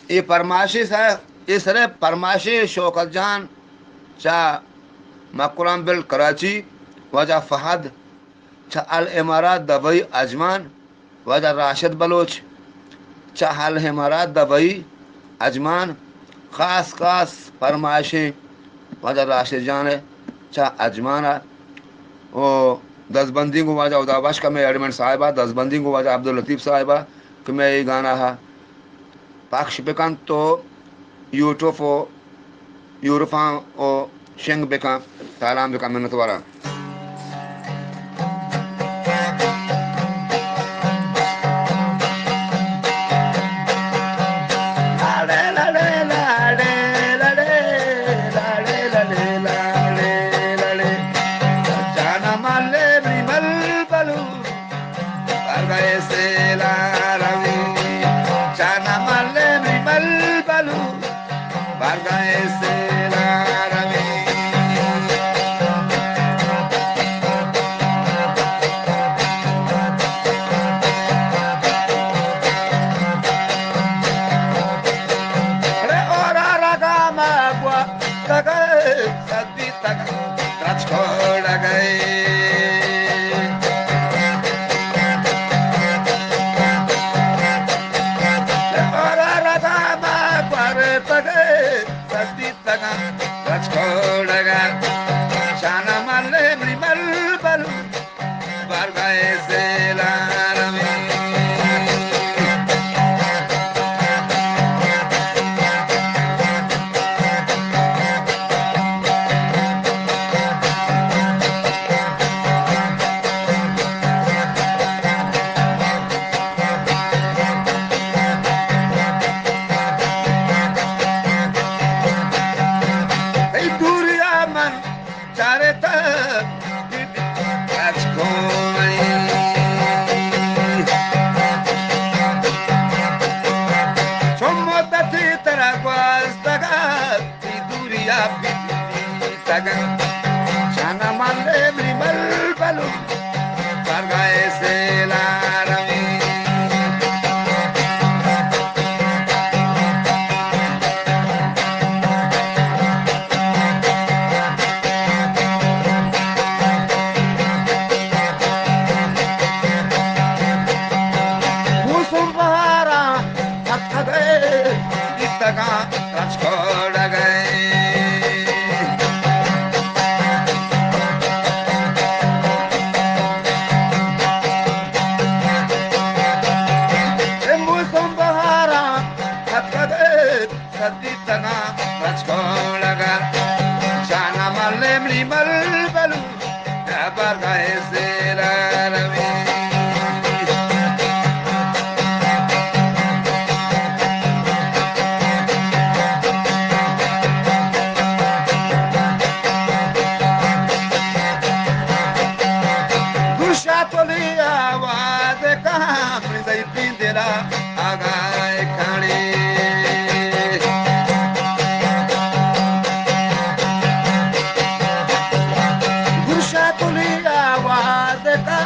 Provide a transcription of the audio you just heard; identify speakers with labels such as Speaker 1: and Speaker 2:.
Speaker 1: ये फरमाइश है इसरे फरमाइश शौकत जान चा मकुराम बिल कराची वजा फहद चा अल इमारात दबई अजमान वजा राशिद बलोच चा अल इमारात दबई अजमान ख़ास ख़ास फरमाइशें वजा राशिद जान है चा अजमान है ओ दसबंदी को वजा उदाबाश का मैं एडमेंट साहिबा दसबंदी को वजा अब्दुल लतीफ़ साहिबा कि मैं ये गाना है पाक्ष बेकान तो यूट्यूब ओ यूरोपा ओ शेंग बेका तालाम बेका मिन्नत वाला
Speaker 2: Gursha tuli आवाज का